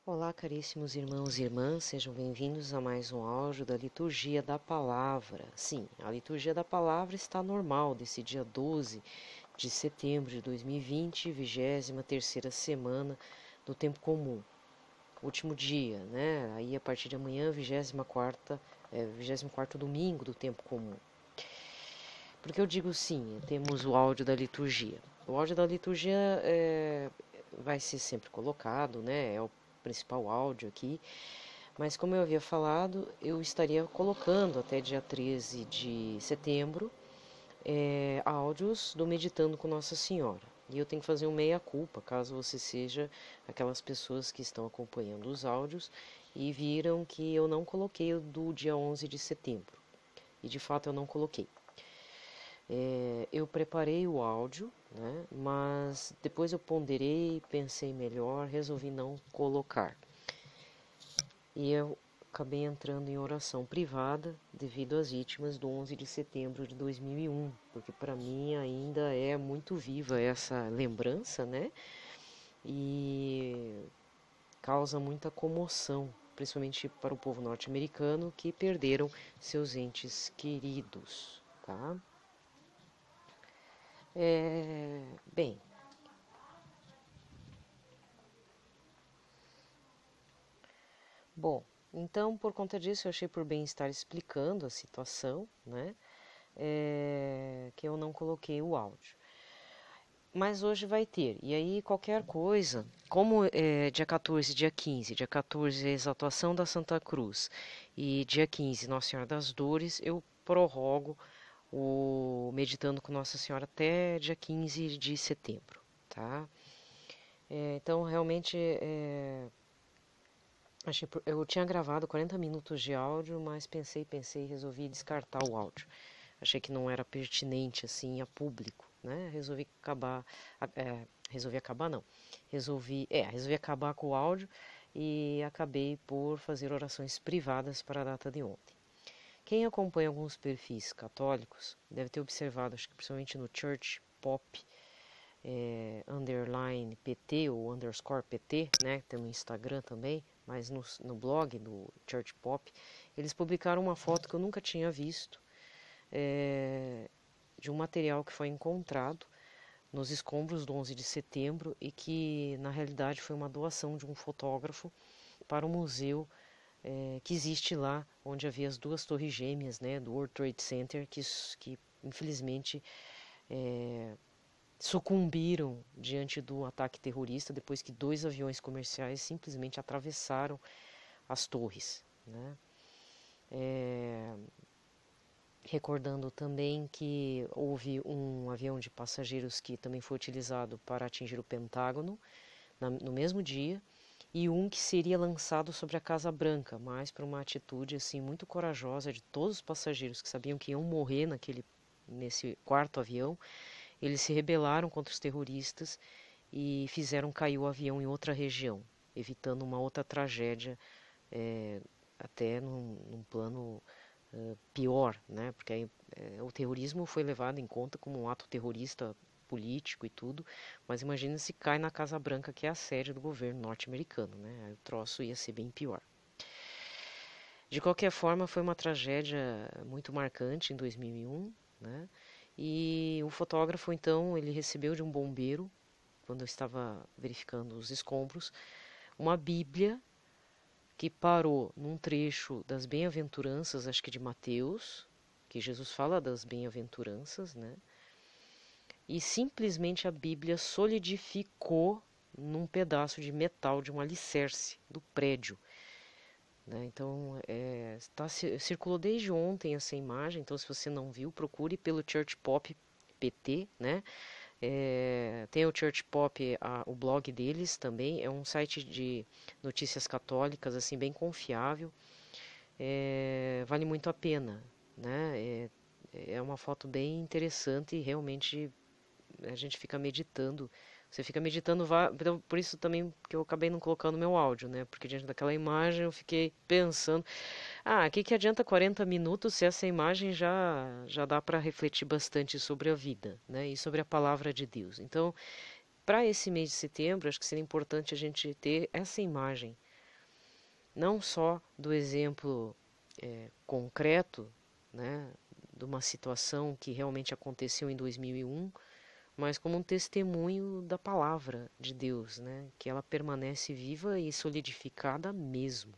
Olá, caríssimos irmãos e irmãs, sejam bem-vindos a mais um áudio da Liturgia da Palavra. Sim, a Liturgia da Palavra está normal desse dia 12 de setembro de 2020, 23ª semana do Tempo Comum. Último dia, né? Aí a partir de amanhã, 24º domingo do Tempo Comum. Porque eu digo sim, temos o áudio da liturgia. O áudio da liturgia vai ser sempre colocado, né? É o principal áudio aqui. Mas como eu havia falado, eu estaria colocando até dia 13 de setembro áudios do Meditando com Nossa Senhora. E eu tenho que fazer um meia-culpa, caso você seja aquelas pessoas que estão acompanhando os áudios e viram que eu não coloquei o do dia 11 de setembro. E de fato eu não coloquei. Eu preparei o áudio, né, mas depois eu ponderei, pensei melhor, resolvi não colocar. E eu acabei entrando em oração privada devido às vítimas do 11 de setembro de 2001, porque para mim ainda é muito viva essa lembrança, né? E causa muita comoção, principalmente para o povo norte-americano que perderam seus entes queridos, tá? Bem, bom, então por conta disso eu achei por bem estar explicando a situação, né? Que eu não coloquei o áudio. Mas hoje vai ter. E aí, qualquer coisa, como é dia 14 e dia 14 é a exaltação da Santa Cruz e dia 15 Nossa Senhora das Dores, eu prorrogo o Meditando com Nossa Senhora até dia 15 de setembro, tá? Então, realmente, eu tinha gravado 40 minutos de áudio, mas pensei e resolvi descartar o áudio. Achei que não era pertinente assim a público, né? Resolvi acabar não. Resolvi acabar com o áudio e acabei por fazer orações privadas para a data de ontem. Quem acompanha alguns perfis católicos deve ter observado, acho que principalmente no Church Pop, underline PT ou underscore PT, né? Tem no Instagram também, mas no blog do Church Pop, eles publicaram uma foto que eu nunca tinha visto, de um material que foi encontrado nos escombros do 11 de setembro e que na realidade foi uma doação de um fotógrafo para o museu que existe lá, onde havia as duas torres gêmeas, né, do World Trade Center, que infelizmente sucumbiram diante do ataque terrorista depois que dois aviões comerciais simplesmente atravessaram as torres, né? Recordando também que houve um avião de passageiros que também foi utilizado para atingir o Pentágono no mesmo dia, e um que seria lançado sobre a Casa Branca, mas por uma atitude assim muito corajosa de todos os passageiros que sabiam que iam morrer nesse quarto avião. Eles se rebelaram contra os terroristas e fizeram cair o avião em outra região, evitando uma outra tragédia, até num plano pior, né? Porque aí, o terrorismo foi levado em conta como um ato terrorista político e tudo, mas imagina se cai na Casa Branca, que é a sede do governo norte-americano, né? Aí o troço ia ser bem pior. De qualquer forma, foi uma tragédia muito marcante em 2001, né? E o fotógrafo, então, ele recebeu de um bombeiro, quando eu estava verificando os escombros, uma Bíblia que parou num trecho das bem-aventuranças, acho que de Mateus, que Jesus fala das bem-aventuranças, né? E simplesmente a Bíblia solidificou num pedaço de metal de um alicerce do prédio, né? Então, circulou desde ontem essa imagem, então se você não viu, procure pelo Church Pop PT, né? Tem o Church Pop, o blog deles também, é um site de notícias católicas, assim, bem confiável, vale muito a pena, né? É uma foto bem interessante e realmente a gente fica meditando. Você fica meditando, por isso também que eu acabei não colocando meu áudio, né? Porque diante daquela imagem eu fiquei pensando, o que adianta 40 minutos se essa imagem já dá para refletir bastante sobre a vida, né? E sobre a palavra de Deus. Então, para esse mês de setembro, acho que seria importante a gente ter essa imagem, não só do exemplo concreto, né, de uma situação que realmente aconteceu em 2001, mas como um testemunho da palavra de Deus, né, que ela permanece viva e solidificada mesmo.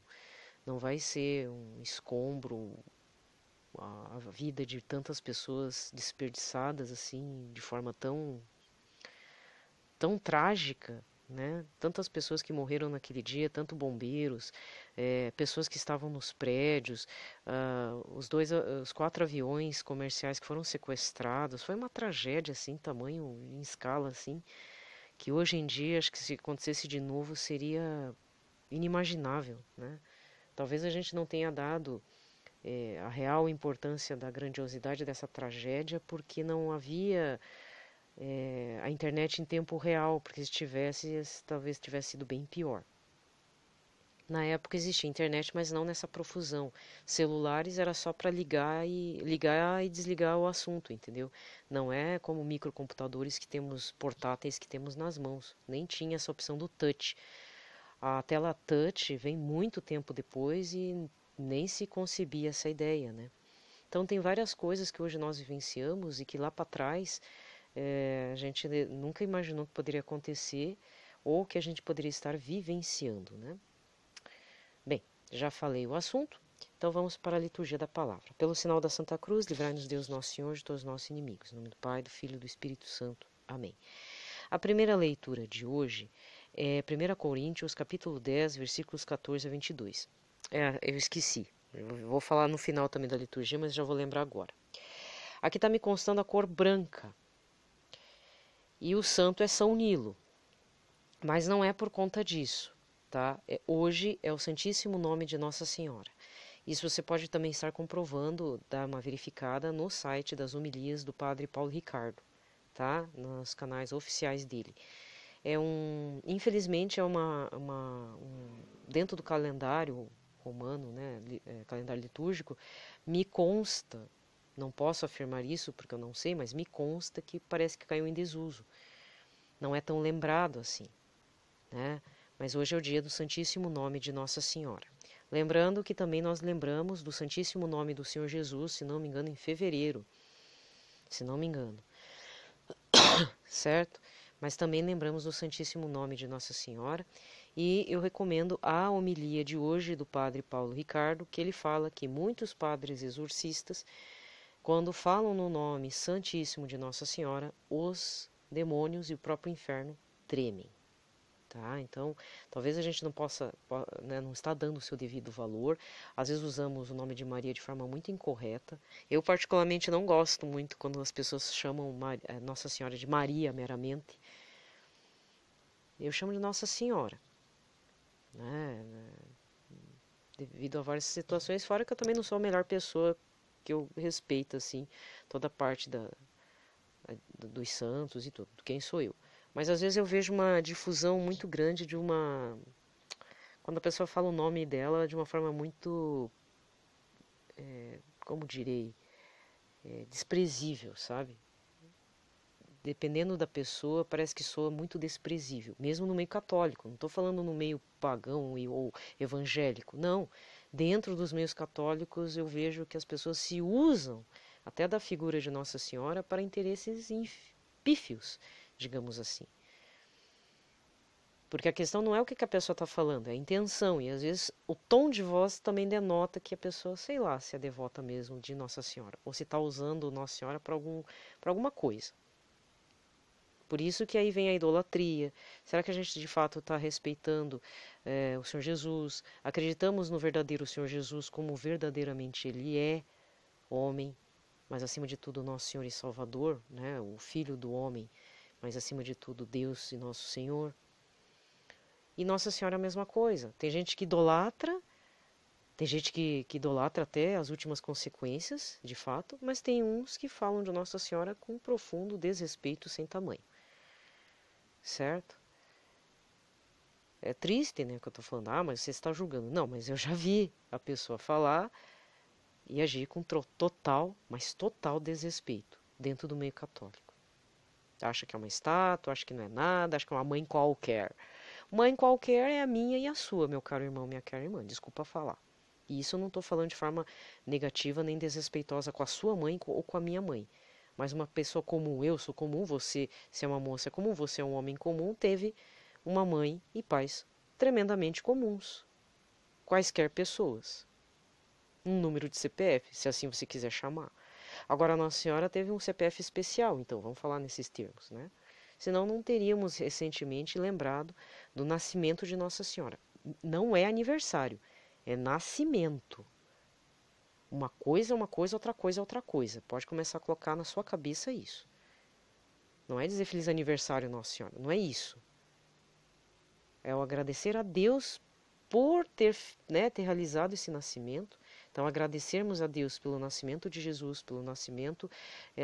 Não vai ser um escombro, a vida de tantas pessoas desperdiçadas assim, de forma tão trágica, né? Tantas pessoas que morreram naquele dia, tanto bombeiros, pessoas que estavam nos prédios, os 4 aviões comerciais que foram sequestrados, foi uma tragédia assim, tamanho, em escala assim, que hoje em dia, acho que se acontecesse de novo seria inimaginável, né? Talvez a gente não tenha dado a real importância da grandiosidade dessa tragédia porque não havia a internet em tempo real, porque se tivesse, talvez tivesse sido bem pior. Na época existia internet, mas não nessa profusão. Celulares era só para ligar e desligar o assunto, entendeu? Não é como microcomputadores que temos portáteis que temos nas mãos. Nem tinha essa opção do touch. A tela touch vem muito tempo depois e nem se concebia essa ideia, né? Então tem várias coisas que hoje nós vivenciamos e que lá para trás a gente nunca imaginou que poderia acontecer ou que a gente poderia estar vivenciando, né? Bem, já falei o assunto, então vamos para a liturgia da palavra. Pelo sinal da Santa Cruz, livrai-nos Deus Nosso Senhor de todos os nossos inimigos. Em nome do Pai, do Filho e do Espírito Santo. Amém. A primeira leitura de hoje é 1 Coríntios, capítulo 10, versículos 14 a 22. Eu esqueci. Eu vou falar no final também da liturgia, mas já vou lembrar agora. Aqui está me constando a cor branca. E o santo é São Nilo. Mas não é por conta disso, tá? Hoje é o Santíssimo Nome de Nossa Senhora. Isso você pode também estar comprovando, dar uma verificada no site das homilias do Padre Paulo Ricardo, tá? Nos canais oficiais dele. Infelizmente dentro do calendário romano, né, calendário litúrgico, me consta, não posso afirmar isso porque eu não sei, mas me consta que parece que caiu em desuso. Não é tão lembrado assim, né? Mas hoje é o dia do Santíssimo Nome de Nossa Senhora. Lembrando que também nós lembramos do Santíssimo Nome do Senhor Jesus, se não me engano, em fevereiro, se não me engano, certo? Mas também lembramos do Santíssimo Nome de Nossa Senhora e eu recomendo a homilia de hoje do Padre Paulo Ricardo, que ele fala que muitos padres exorcistas, quando falam no nome Santíssimo de Nossa Senhora, os demônios e o próprio inferno tremem. Tá? Então, talvez a gente não possa, né, não está dando o seu devido valor. Às vezes usamos o nome de Maria de forma muito incorreta. Eu particularmente não gosto muito quando as pessoas chamam Nossa Senhora de Maria meramente. Eu chamo de Nossa Senhora, né? Devido a várias situações, fora que eu também não sou a melhor pessoa, que eu respeito assim toda a parte dos santos e tudo. Quem sou eu? Mas às vezes eu vejo uma difusão muito grande quando a pessoa fala o nome dela de uma forma muito, como direi, desprezível, sabe? Dependendo da pessoa, parece que soa muito desprezível, mesmo no meio católico. Não estou falando no meio pagão ou evangélico, não. Dentro dos meios católicos eu vejo que as pessoas se usam até da figura de Nossa Senhora para interesses pífios, digamos assim. Porque a questão não é o que a pessoa está falando, é a intenção. E às vezes o tom de voz também denota que a pessoa, sei lá, se é devota mesmo de Nossa Senhora. Ou se está usando Nossa Senhora para alguma coisa. Por isso que aí vem a idolatria. Será que a gente de fato está respeitando o Senhor Jesus? Acreditamos no verdadeiro Senhor Jesus como verdadeiramente Ele é, homem, mas acima de tudo nosso Senhor e Salvador, né? O Filho do homem, mas acima de tudo Deus e nosso Senhor. E Nossa Senhora é a mesma coisa. Tem gente que idolatra, tem gente que idolatra até as últimas consequências, de fato, mas tem uns que falam de Nossa Senhora com um profundo desrespeito sem tamanho. Certo? É triste, né, que eu tô falando, mas você está julgando. Não, mas eu já vi a pessoa falar e agir com total, mas total desrespeito dentro do meio católico. Acha que é uma estátua, acha que não é nada, acha que é uma mãe qualquer. Mãe qualquer é a minha e a sua, meu caro irmão, minha cara irmã, desculpa falar. E isso eu não estou falando de forma negativa nem desrespeitosa com a sua mãe ou com a minha mãe. Mas uma pessoa comum, eu sou comum, você, se é uma moça comum, você é um homem comum, teve uma mãe e pais tremendamente comuns. Quaisquer pessoas. Um número de CPF, se assim você quiser chamar. Agora, a Nossa Senhora teve um CPF especial, então vamos falar nesses termos, né? Senão não teríamos recentemente lembrado do nascimento de Nossa Senhora. Não é aniversário, é nascimento. Uma coisa é uma coisa, outra coisa é outra coisa. Pode começar a colocar na sua cabeça isso. Não é dizer feliz aniversário, Nossa Senhora, não é isso. É o agradecer a Deus por ter realizado esse nascimento. Então, agradecermos a Deus pelo nascimento de Jesus, pelo nascimento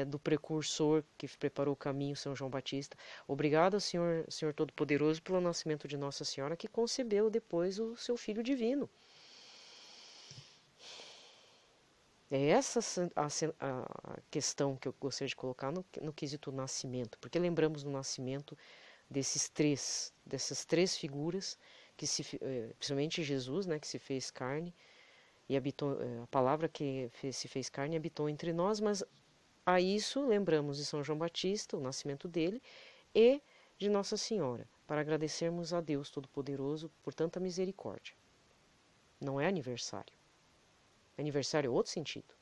do precursor que preparou o caminho, São João Batista. Obrigado ao Senhor Todo-Poderoso pelo nascimento de Nossa Senhora, que concebeu depois o seu Filho Divino. É essa a questão que eu gostaria de colocar no quesito nascimento, porque lembramos do nascimento dessas três figuras, principalmente Jesus, né, que se fez carne, e habitou, a palavra que se fez carne habitou entre nós, mas a isso lembramos de São João Batista, o nascimento dele, e de Nossa Senhora, para agradecermos a Deus Todo-Poderoso por tanta misericórdia. Não é aniversário. Aniversário é outro sentido.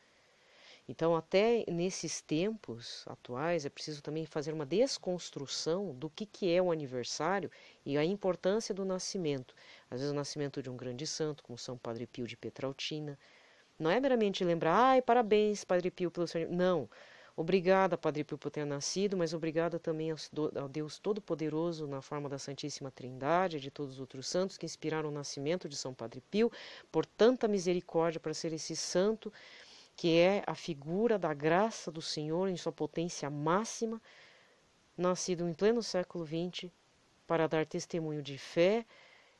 Então, até nesses tempos atuais, é preciso também fazer uma desconstrução do que é o aniversário e a importância do nascimento. Às vezes o nascimento de um grande santo, como São Padre Pio de Petrautina. Não é meramente lembrar, ai, parabéns, Padre Pio, pelo seu... Não. Obrigada, Padre Pio, por ter nascido, mas obrigada também ao Deus Todo-Poderoso, na forma da Santíssima Trindade, de todos os outros santos que inspiraram o nascimento de São Padre Pio, por tanta misericórdia para ser esse santo, que é a figura da graça do Senhor em sua potência máxima, nascido em pleno século XX, para dar testemunho de fé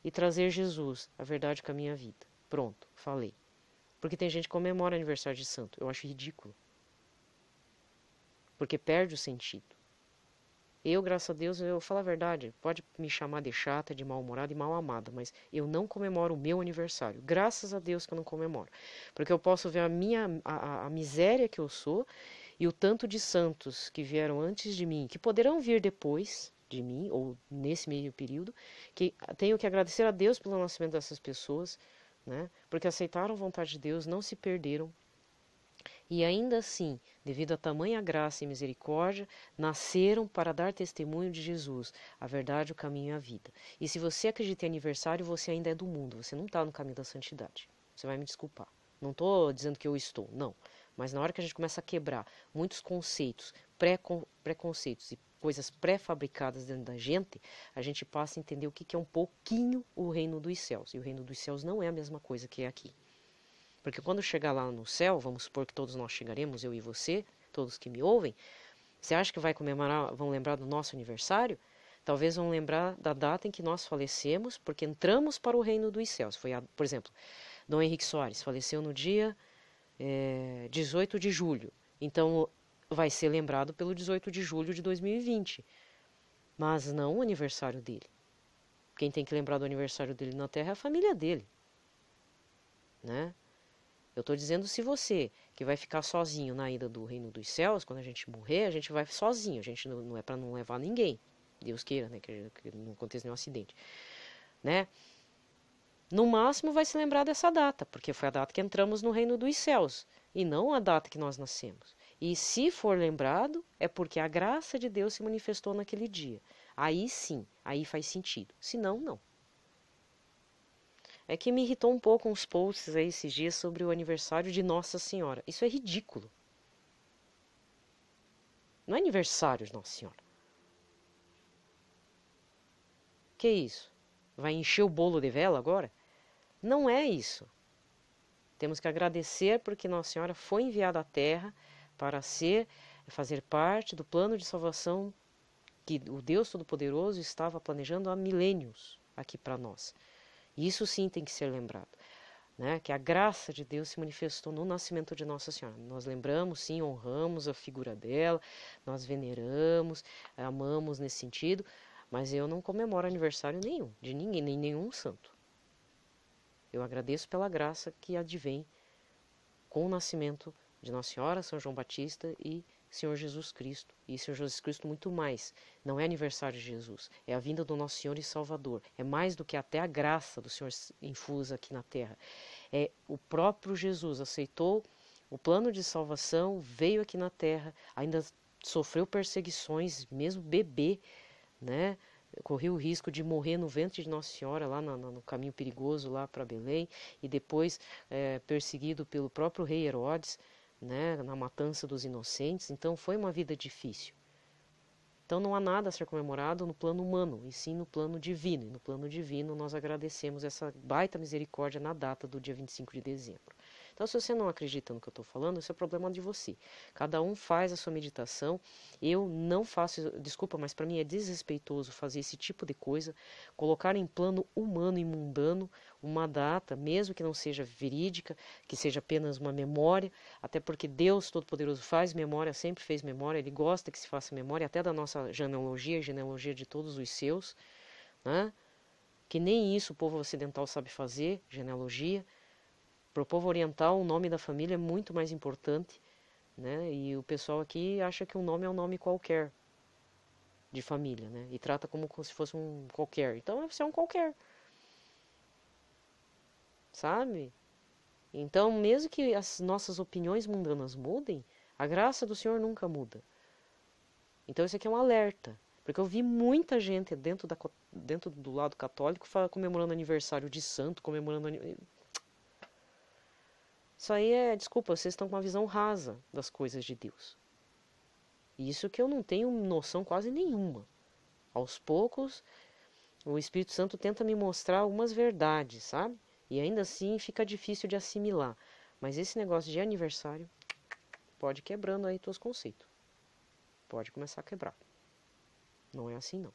e trazer Jesus, a verdade com a minha vida. Pronto, falei. Porque tem gente que comemora aniversário de santo. Eu acho ridículo. Porque perde o sentido. Eu, graças a Deus, eu falo a verdade, pode me chamar de chata, de mal-humorada e mal-amada, mas eu não comemoro o meu aniversário. Graças a Deus que eu não comemoro. Porque eu posso ver a miséria que eu sou e o tanto de santos que vieram antes de mim, que poderão vir depois de mim, ou nesse meio período, que tenho que agradecer a Deus pelo nascimento dessas pessoas, né? Porque aceitaram a vontade de Deus, não se perderam, e ainda assim, devido a tamanha graça e misericórdia, nasceram para dar testemunho de Jesus, a verdade, o caminho e a vida. E se você acredita em aniversário, você ainda é do mundo, você não está no caminho da santidade. Você vai me desculpar. Não estou dizendo que eu estou, não. Mas na hora que a gente começa a quebrar muitos conceitos, preconceitos e coisas pré-fabricadas dentro da gente, a gente passa a entender o que é um pouquinho o reino dos céus. E o reino dos céus não é a mesma coisa que é aqui. Porque quando chegar lá no céu, vamos supor que todos nós chegaremos, eu e você, todos que me ouvem, você acha que vai comemorar, vão lembrar do nosso aniversário? Talvez vão lembrar da data em que nós falecemos, porque entramos para o reino dos céus. Por exemplo, Dom Henrique Soares faleceu no dia 18 de julho. Então, vai ser lembrado pelo 18 de julho de 2020. Mas não o aniversário dele. Quem tem que lembrar do aniversário dele na Terra é a família dele. Né? Eu estou dizendo, se você, que vai ficar sozinho na ida do reino dos céus, quando a gente morrer, a gente vai sozinho, a gente não é para não levar ninguém, Deus queira, né, que não aconteça nenhum acidente, né? No máximo vai se lembrar dessa data, porque foi a data que entramos no reino dos céus, e não a data que nós nascemos. E se for lembrado, é porque a graça de Deus se manifestou naquele dia. Aí sim, aí faz sentido, se não, não. É que me irritou um pouco uns posts aí esses dias sobre o aniversário de Nossa Senhora. Isso é ridículo. Não é aniversário de Nossa Senhora. Que isso? Vai encher o bolo de vela agora? Não é isso. Temos que agradecer porque Nossa Senhora foi enviada à Terra para fazer parte do plano de salvação que o Deus Todo-Poderoso estava planejando há milênios aqui para nós. Isso sim tem que ser lembrado, né? Que a graça de Deus se manifestou no nascimento de Nossa Senhora. Nós lembramos, sim, honramos a figura dela, nós veneramos, amamos nesse sentido, Mas eu não comemoro aniversário nenhum, de ninguém, nem nenhum santo. Eu agradeço pela graça que advém com o nascimento de Nossa Senhora, São João Batista e Senhor Jesus Cristo. E Senhor Jesus Cristo muito mais. Não é aniversário de Jesus, é a vinda do nosso Senhor e Salvador. É mais do que até a graça do Senhor infusa aqui na terra. É o próprio Jesus aceitou o plano de salvação, veio aqui na terra, ainda sofreu perseguições, mesmo bebê, né? Correu o risco de morrer no ventre de Nossa Senhora, lá no caminho perigoso lá para Belém, e depois perseguido pelo próprio rei Herodes, né, na matança dos inocentes. Então foi uma vida difícil. Então não há nada a ser comemorado no plano humano, e sim no plano divino. E no plano divino nós agradecemos essa baita misericórdia na data do dia 25 de dezembro. Então, se você não acredita no que eu estou falando, isso é problema de você. Cada um faz a sua meditação. Eu não faço, desculpa, mas para mim é desrespeitoso fazer esse tipo de coisa, colocar em plano humano e mundano uma data, mesmo que não seja verídica, que seja apenas uma memória, até porque Deus Todo-Poderoso faz memória, sempre fez memória, Ele gosta que se faça memória, até da nossa genealogia, genealogia de todos os seus, né? Que nem isso o povo ocidental sabe fazer, genealogia. Para o povo oriental, o nome da família é muito mais importante, né? E o pessoal aqui acha que um nome é um nome qualquer de família, né? E trata como se fosse um qualquer. Então, você é um qualquer, sabe? Então, mesmo que as nossas opiniões mundanas mudem, a graça do Senhor nunca muda. Então, isso aqui é um alerta. Porque eu vi muita gente dentro do lado católico comemorando aniversário de santo, comemorando. Isso aí desculpa, vocês estão com uma visão rasa das coisas de Deus. Isso que eu não tenho noção quase nenhuma. Aos poucos, o Espírito Santo tenta me mostrar algumas verdades, sabe? E ainda assim fica difícil de assimilar. Mas esse negócio de aniversário pode ir quebrando aí teus conceitos. Pode começar a quebrar. Não é assim não.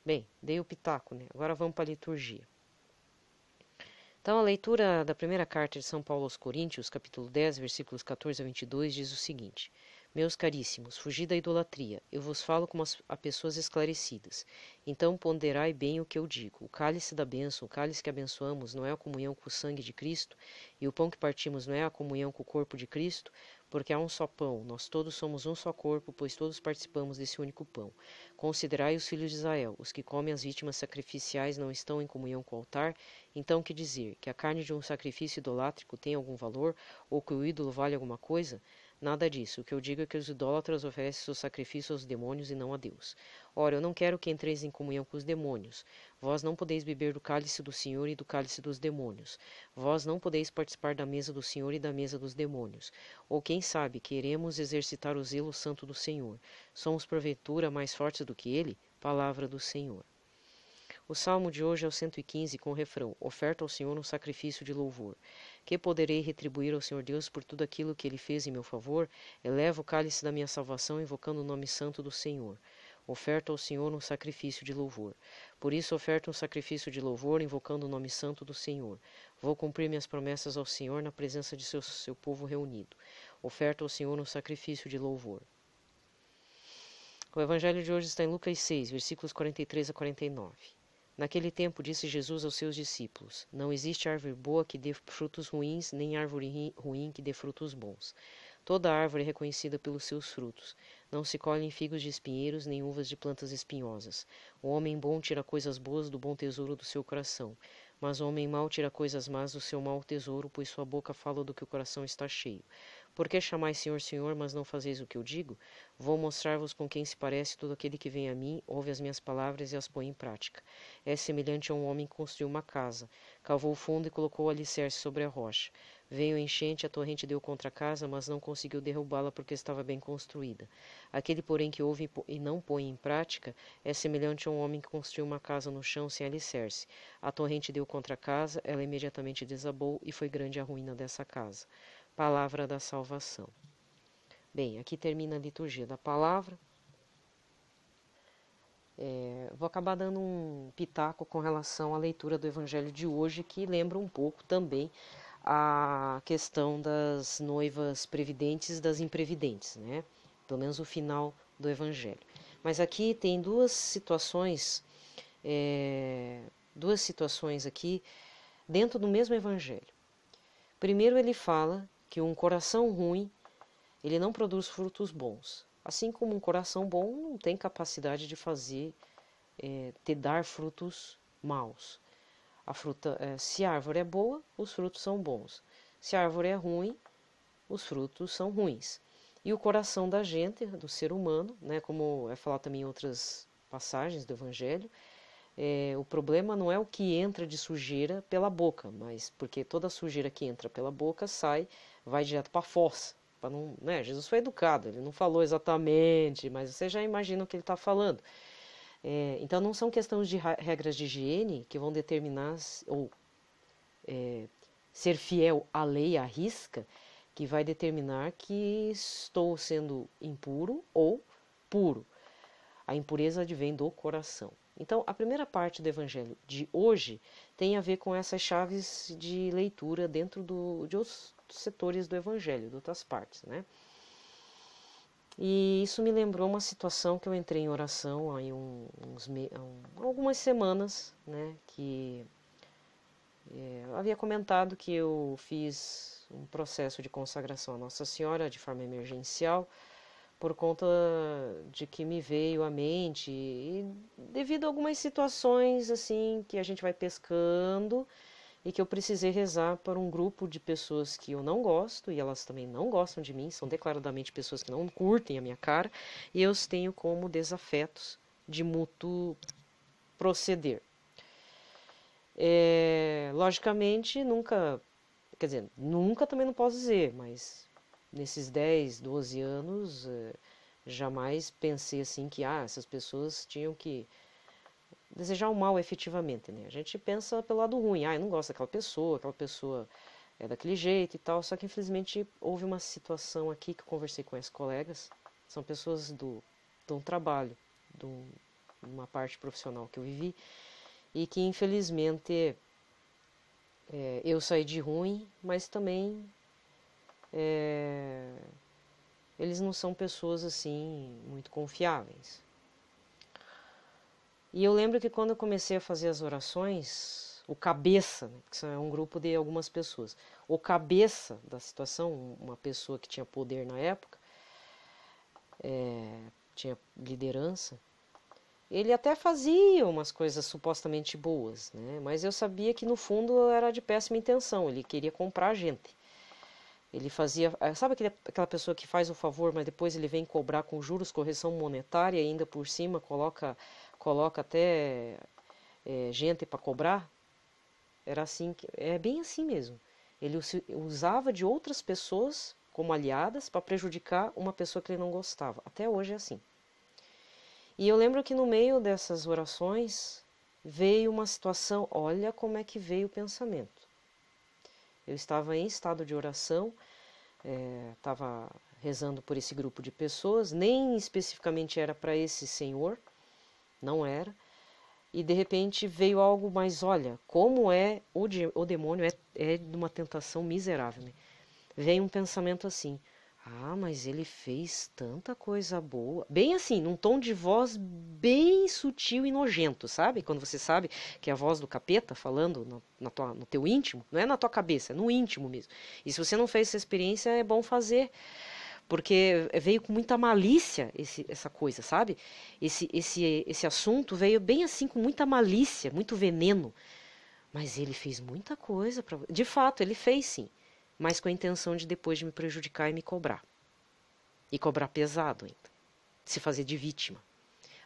Bem, dei o pitaco, né? Agora vamos para a liturgia. Então, a leitura da primeira carta de São Paulo aos Coríntios, capítulo 10, versículos 14 a 22, diz o seguinte: Meus caríssimos, fugi da idolatria, eu vos falo como a pessoas esclarecidas. Então ponderai bem o que eu digo. O cálice da bênção, o cálice que abençoamos, não é a comunhão com o sangue de Cristo? E o pão que partimos não é a comunhão com o corpo de Cristo? Porque há um só pão, nós todos somos um só corpo, pois todos participamos desse único pão. Considerai os filhos de Israel, os que comem as vítimas sacrificiais não estão em comunhão com o altar? Então, que dizer? Que a carne de um sacrifício idolátrico tem algum valor, ou que o ídolo vale alguma coisa? Nada disso. O que eu digo é que os idólatras oferecem seus sacrifícios aos demônios e não a Deus. Ora, eu não quero que entreis em comunhão com os demônios. Vós não podeis beber do cálice do Senhor e do cálice dos demônios. Vós não podeis participar da mesa do Senhor e da mesa dos demônios. Ou quem sabe, queremos exercitar o zelo santo do Senhor. Somos porventura mais fortes do que ele? Palavra do Senhor. O salmo de hoje é o 115 com o refrão: Oferta ao Senhor um sacrifício de louvor. Que poderei retribuir ao Senhor Deus por tudo aquilo que ele fez em meu favor? Elevo o cálice da minha salvação, invocando o nome santo do Senhor. Oferta ao Senhor um sacrifício de louvor. Por isso oferto um sacrifício de louvor, invocando o nome santo do Senhor. Vou cumprir minhas promessas ao Senhor na presença de seu povo reunido. Oferta ao Senhor um sacrifício de louvor. O evangelho de hoje está em Lucas 6, versículos 43 a 49. Naquele tempo disse Jesus aos seus discípulos: Não existe árvore boa que dê frutos ruins, nem árvore ruim que dê frutos bons. Toda árvore é reconhecida pelos seus frutos. Não se colhem figos de espinheiros, nem uvas de plantas espinhosas. O homem bom tira coisas boas do bom tesouro do seu coração, mas o homem mau tira coisas más do seu mau tesouro, pois sua boca fala do que o coração está cheio. Por que chamais Senhor, Senhor, mas não fazeis o que eu digo? Vou mostrar-vos com quem se parece todo aquele que vem a mim, ouve as minhas palavras e as põe em prática. É semelhante a um homem que construiu uma casa, cavou o fundo e colocou o alicerce sobre a rocha. Veio a enchente, a torrente deu contra a casa, mas não conseguiu derrubá-la porque estava bem construída. Aquele, porém, que ouve e não põe em prática, é semelhante a um homem que construiu uma casa no chão sem alicerce. A torrente deu contra a casa, ela imediatamente desabou e foi grande a ruína dessa casa. Palavra da salvação. Bem, aqui termina a liturgia da palavra. Vou acabar dando um pitaco com relação à leitura do evangelho de hoje, que lembra um pouco também a questão das noivas previdentes e das imprevidentes, né? Pelo menos o final do evangelho. Mas aqui tem duas situações aqui dentro do mesmo evangelho. Primeiro ele fala que um coração ruim, ele não produz frutos bons. Assim como um coração bom não tem capacidade de dar frutos maus. Se a árvore é boa, os frutos são bons. Se a árvore é ruim, os frutos são ruins. E o coração da gente, do ser humano, né, como é falado também em outras passagens do Evangelho, o problema não é o que entra de sujeira pela boca, mas porque toda a sujeira que entra pela boca vai direto para a fossa. Não, né? Jesus foi educado, ele não falou exatamente, mas você já imagina o que ele está falando. Então não são questões de regras de higiene que vão determinar ou ser fiel à lei, à risca, que vai determinar que estou sendo impuro ou puro. A impureza advém do coração. Então, a primeira parte do Evangelho de hoje tem a ver com essas chaves de leitura dentro de outros setores do Evangelho, de outras partes, né? E isso me lembrou uma situação que eu entrei em oração há algumas semanas, né? Que eu havia comentado que eu fiz um processo de consagração à Nossa Senhora de forma emergencial, por conta de que me veio à mente e devido a algumas situações assim que a gente vai pescando e que eu precisei rezar por um grupo de pessoas que eu não gosto e elas também não gostam de mim, são declaradamente pessoas que não curtem a minha cara e eu os tenho como desafetos de mútuo proceder. Logicamente, quer dizer, nunca também não posso dizer, mas nesses 10, 12 anos, jamais pensei assim que essas pessoas tinham que desejar o mal efetivamente, né? A gente pensa pelo lado ruim, eu não gosto daquela pessoa é daquele jeito e tal, só que infelizmente houve uma situação aqui que eu conversei com as colegas, são pessoas de um trabalho, de uma parte profissional que eu vivi, e que infelizmente eu saí de ruim, mas também eles não são pessoas assim muito confiáveis. E eu lembro que quando eu comecei a fazer as orações, o cabeça, né, porque é um grupo de algumas pessoas, o cabeça da situação, uma pessoa que tinha poder na época, tinha liderança, ele até fazia umas coisas supostamente boas, né? Mas eu sabia que no fundo era de péssima intenção, ele queria comprar a gente. Ele fazia, sabe aquela pessoa que faz o favor, mas depois ele vem cobrar com juros, correção monetária e ainda por cima coloca até gente para cobrar? Era assim, é bem assim mesmo. Ele usava de outras pessoas como aliadas para prejudicar uma pessoa que ele não gostava. Até hoje é assim. E eu lembro que no meio dessas orações veio uma situação, olha como é que veio o pensamento. Eu estava em estado de oração, estava rezando por esse grupo de pessoas, nem especificamente era para esse senhor, não era. E de repente veio algo, mas olha, como o demônio é de uma tentação miserável. Né? Veio um pensamento assim, mas ele fez tanta coisa boa. Bem assim, num tom de voz bem sutil e nojento, sabe? Quando você sabe que é a voz do capeta falando no teu íntimo, não é na tua cabeça, é no íntimo mesmo. E se você não fez essa experiência, é bom fazer, porque veio com muita malícia essa coisa, sabe? Esse assunto veio bem assim, com muita malícia, muito veneno. Mas ele fez muita coisa. De fato, ele fez sim. Mas com a intenção de depois de me prejudicar e me cobrar. E cobrar pesado ainda. Se fazer de vítima.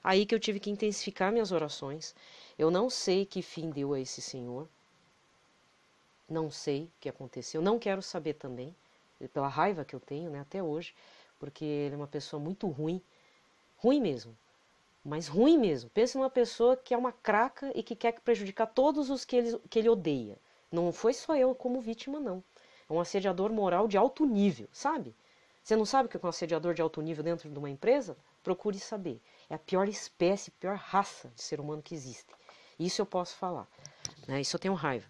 Aí que eu tive que intensificar minhas orações. Eu não sei que fim deu a esse senhor. Não sei o que aconteceu. Não quero saber também. Pela raiva que eu tenho, né, até hoje. Porque ele é uma pessoa muito ruim. Ruim mesmo. Mas ruim mesmo. Pensa numa pessoa que é uma craca e que quer prejudicar todos os que ele odeia. Não foi só eu como vítima, não. É um assediador moral de alto nível, sabe? Você não sabe o que é um assediador de alto nível dentro de uma empresa? Procure saber. É a pior espécie, pior raça de ser humano que existe. Isso eu posso falar. Né? Isso eu tenho raiva.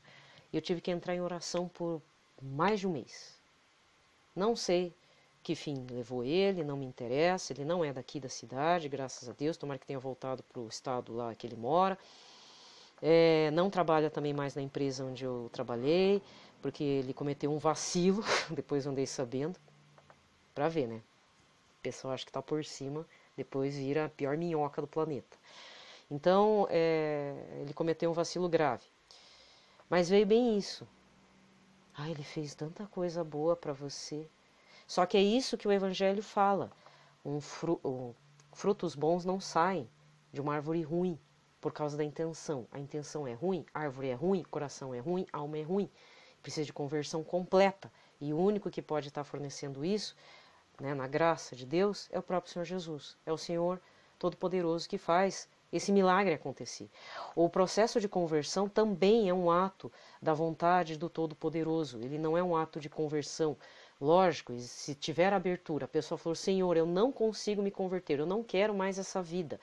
Eu tive que entrar em oração por mais de um mês. Não sei que fim levou ele, não me interessa, ele não é daqui da cidade, graças a Deus, tomara que tenha voltado para o estado lá que ele mora. Não trabalha também mais na empresa onde eu trabalhei, porque ele cometeu um vacilo, depois eu andei sabendo, para ver, né? O pessoal acha que tá por cima, depois vira a pior minhoca do planeta. Então, ele cometeu um vacilo grave. Mas veio bem isso. Ele fez tanta coisa boa para você. Só que é isso que o Evangelho fala. Frutos bons não saem de uma árvore ruim por causa da intenção. A intenção é ruim, a árvore é ruim, coração é ruim, alma é ruim. Precisa de conversão completa. E o único que pode estar fornecendo isso, né, na graça de Deus, é o próprio Senhor Jesus. É o Senhor Todo-Poderoso que faz esse milagre acontecer. O processo de conversão também é um ato da vontade do Todo-Poderoso. Ele não é um ato de conversão. Lógico, se tiver abertura, a pessoa falou, Senhor, eu não consigo me converter, eu não quero mais essa vida.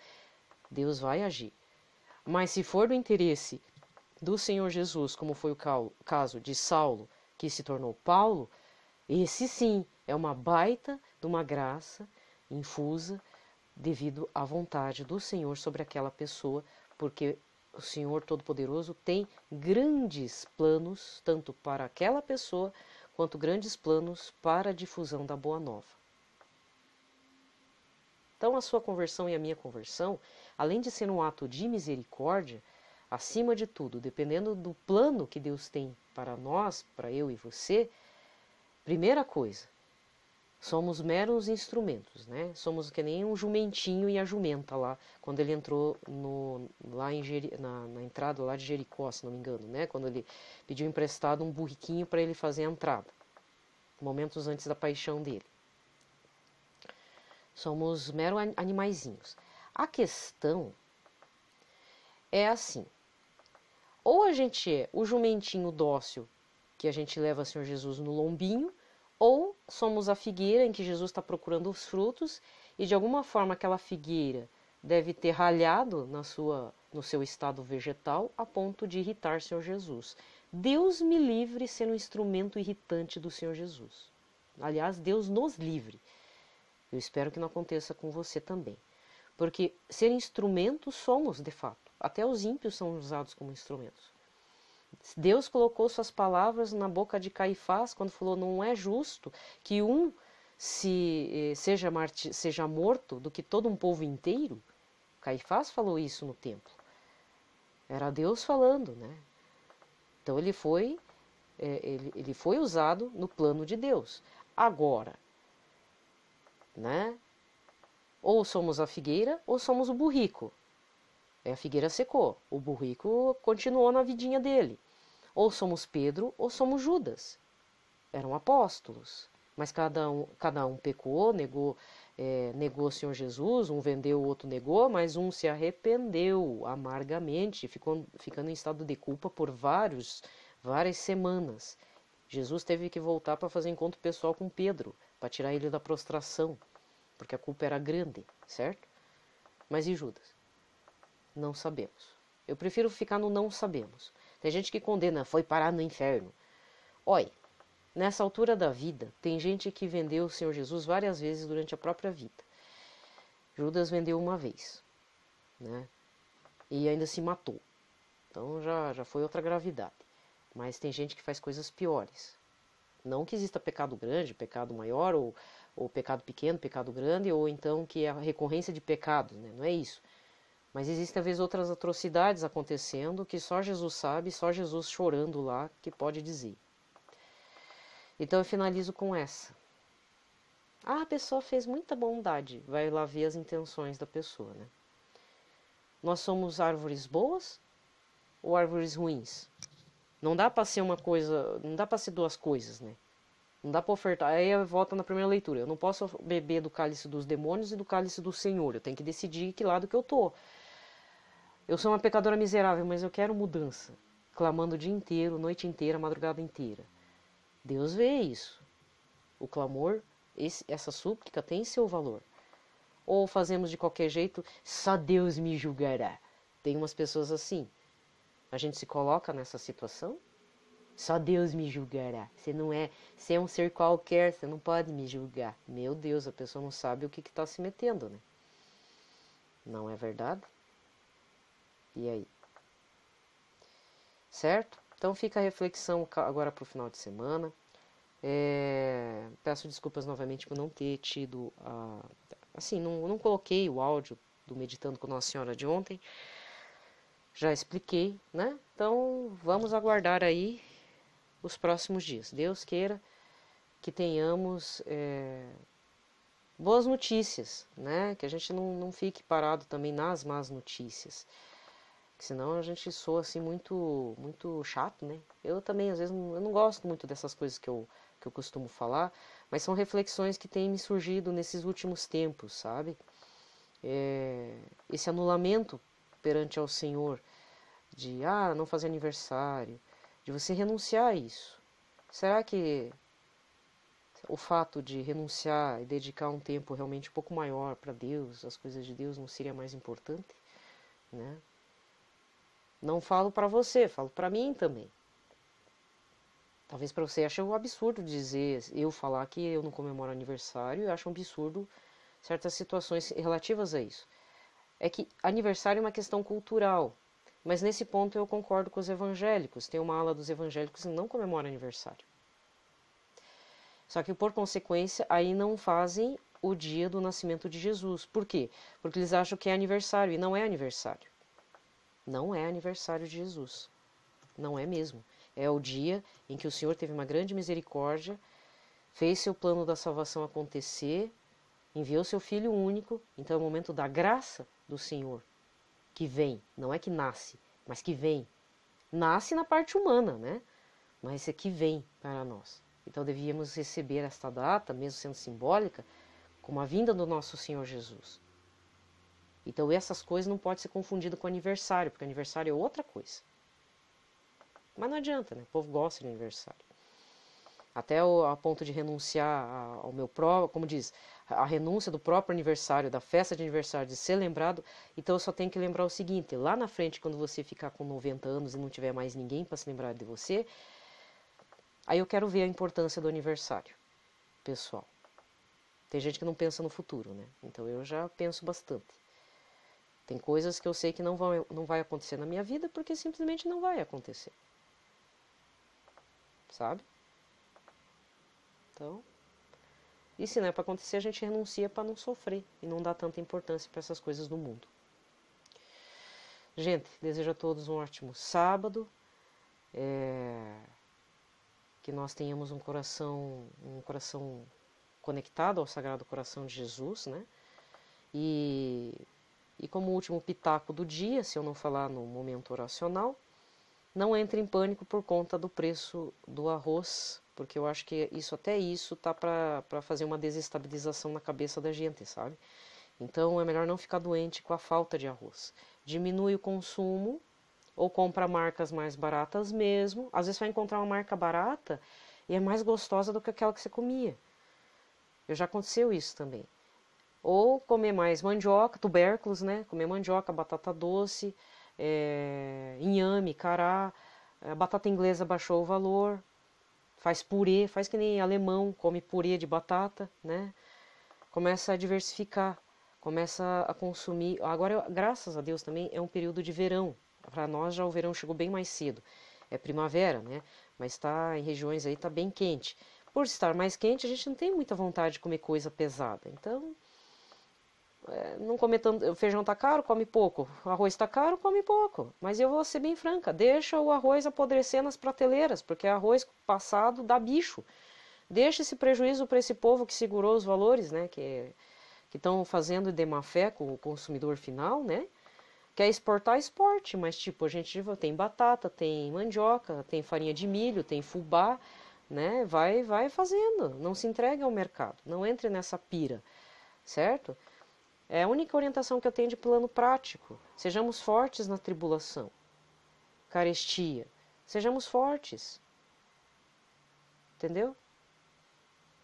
Deus vai agir. Mas se for do interesse do Senhor Jesus, como foi o caso de Saulo, que se tornou Paulo, esse sim é uma baita de uma graça infusa devido à vontade do Senhor sobre aquela pessoa, porque o Senhor Todo-Poderoso tem grandes planos, tanto para aquela pessoa, quanto grandes planos para a difusão da Boa Nova. Então, a sua conversão e a minha conversão, além de ser um ato de misericórdia, acima de tudo, dependendo do plano que Deus tem para nós, para eu e você, primeira coisa, somos meros instrumentos, né? Somos que nem um jumentinho e a jumenta lá, quando ele entrou lá na entrada lá de Jericó, se não me engano, né? Quando ele pediu emprestado um burriquinho para ele fazer a entrada, momentos antes da paixão dele. Somos meros animaizinhos. A questão é assim, ou a gente é o jumentinho dócil que a gente leva o Senhor Jesus no lombinho, ou somos a figueira em que Jesus está procurando os frutos e de alguma forma aquela figueira deve ter ralhado no seu estado vegetal a ponto de irritar o Senhor Jesus. Deus me livre ser um instrumento irritante do Senhor Jesus. Aliás, Deus nos livre. Eu espero que não aconteça com você também. Porque ser instrumentos somos, de fato. Até os ímpios são usados como instrumentos. Deus colocou suas palavras na boca de Caifás quando falou, não é justo que um seja morto do que todo um povo inteiro. Caifás falou isso no templo. Era Deus falando, né? Então ele foi usado no plano de Deus. Agora, né? Ou somos a figueira ou somos o burrico. A figueira secou, o burrico continuou na vidinha dele. Ou somos Pedro ou somos Judas. Eram apóstolos, mas cada um pecou, negou o Senhor Jesus, um vendeu, o outro negou, mas um se arrependeu amargamente, ficando em estado de culpa por várias semanas. Jesus teve que voltar para fazer encontro pessoal com Pedro, para tirar ele da prostração, porque a culpa era grande, certo? Mas e Judas? Não sabemos. Eu prefiro ficar no não sabemos. Tem gente que condena, foi parar no inferno. Olha, nessa altura da vida, tem gente que vendeu o Senhor Jesus várias vezes durante a própria vida. Judas vendeu uma vez, né? E ainda se matou. Então já foi outra gravidade. Mas tem gente que faz coisas piores. Não que exista pecado grande, pecado maior, ou pecado pequeno, pecado grande, ou então que é a recorrência de pecados, né? Não é isso. Mas existem, às vezes, outras atrocidades acontecendo que só Jesus sabe, só Jesus chorando lá que pode dizer. Então eu finalizo com essa. A pessoa fez muita bondade. Vai lá ver as intenções da pessoa, né? Nós somos árvores boas ou árvores ruins? Não dá para ser uma coisa, não dá para ser duas coisas, né? Não dá para ofertar. Aí volta na primeira leitura. Eu não posso beber do cálice dos demônios e do cálice do Senhor. Eu tenho que decidir que lado que eu tô. Eu sou uma pecadora miserável, mas eu quero mudança. Clamando o dia inteiro, noite inteira, madrugada inteira. Deus vê isso. O clamor, essa súplica tem seu valor. Ou fazemos de qualquer jeito, só Deus me julgará. Tem umas pessoas assim. A gente se coloca nessa situação? Só Deus me julgará. Você é um ser qualquer, você não pode me julgar. Meu Deus, a pessoa não sabe o que está se metendo, né? Não é verdade? E aí? Certo? Então fica a reflexão agora para o final de semana. Peço desculpas novamente por não ter tido assim, não coloquei o áudio do Meditando com Nossa Senhora de ontem. Já expliquei, né? Então vamos aguardar aí os próximos dias. Deus queira que tenhamos boas notícias, né? Que a gente não fique parado também nas más notícias. Senão a gente soa assim muito chato, né? Eu também, às vezes, eu não gosto muito dessas coisas que eu costumo falar, mas são reflexões que têm me surgido nesses últimos tempos, sabe? Esse anulamento perante ao Senhor de não fazer aniversário, de você renunciar a isso. Será que o fato de renunciar e dedicar um tempo realmente um pouco maior para Deus, as coisas de Deus, não seria mais importante, né? Não falo para você, falo para mim também. Talvez para você ache um absurdo dizer, eu falar que eu não comemoro aniversário, eu acho um absurdo certas situações relativas a isso. É que aniversário é uma questão cultural, mas nesse ponto eu concordo com os evangélicos. Tem uma ala dos evangélicos que não comemora aniversário. Só que, por consequência, aí não fazem o dia do nascimento de Jesus. Por quê? Porque eles acham que é aniversário, e não é aniversário. Não é aniversário de Jesus. Não é mesmo. É o dia em que o Senhor teve uma grande misericórdia, fez seu plano da salvação acontecer, enviou seu Filho único. Então é o momento da graça do Senhor, que vem. Não é que nasce, mas que vem. Nasce na parte humana, né? Mas é que vem para nós. Então devíamos receber esta data, mesmo sendo simbólica, como a vinda do nosso Senhor Jesus. Então essas coisas não podem ser confundidas com aniversário, porque aniversário é outra coisa. Mas não adianta, né? O povo gosta de aniversário. Até a ponto de renunciar ao meu próprio, como diz, a renúncia do próprio aniversário, da festa de aniversário, de ser lembrado. Então eu só tenho que lembrar o seguinte, lá na frente, quando você ficar com 90 anos e não tiver mais ninguém para se lembrar de você, aí eu quero ver a importância do aniversário, pessoal. Tem gente que não pensa no futuro, né? Então eu já penso bastante. Tem coisas que eu sei que não vai acontecer na minha vida porque simplesmente não vai acontecer. Sabe? Então, e se não é para acontecer, a gente renuncia para não sofrer e não dar tanta importância para essas coisas do mundo. Gente, desejo a todos um ótimo sábado. Que nós tenhamos um coração conectado ao Sagrado Coração de Jesus, né? E como último pitaco do dia, se eu não falar no momento oracional, não entre em pânico por conta do preço do arroz, porque eu acho que até isso tá para fazer uma desestabilização na cabeça da gente, sabe? Então é melhor não ficar doente com a falta de arroz. Diminui o consumo ou compra marcas mais baratas mesmo. Às vezes vai encontrar uma marca barata e é mais gostosa do que aquela que você comia. Já aconteceu isso também. Ou comer mais mandioca, tubérculos, né? Comer mandioca, batata doce, inhame, cará. A batata inglesa baixou o valor. Faz purê, faz que nem alemão, come purê de batata, né? Começa a diversificar, começa a consumir. Agora, graças a Deus também, é um período de verão. Para nós já o verão chegou bem mais cedo. É primavera, né? Mas está em regiões aí está bem quente. Por estar mais quente, a gente não tem muita vontade de comer coisa pesada. Então, não comer tanto. O feijão tá caro, come pouco. O arroz tá caro, come pouco. Mas eu vou ser bem franca, deixa o arroz apodrecer nas prateleiras, porque arroz passado dá bicho. Deixa esse prejuízo para esse povo que segurou os valores, né? Que estão fazendo de má fé com o consumidor final, né? Quer exportar, exporte, mas tipo, a gente tem batata, tem mandioca, tem farinha de milho, tem fubá, né? Vai fazendo, não se entregue ao mercado, não entre nessa pira, certo? É a única orientação que eu tenho de plano prático. Sejamos fortes na tribulação, carestia, sejamos fortes, entendeu?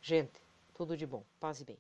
Gente, tudo de bom, paz e bem.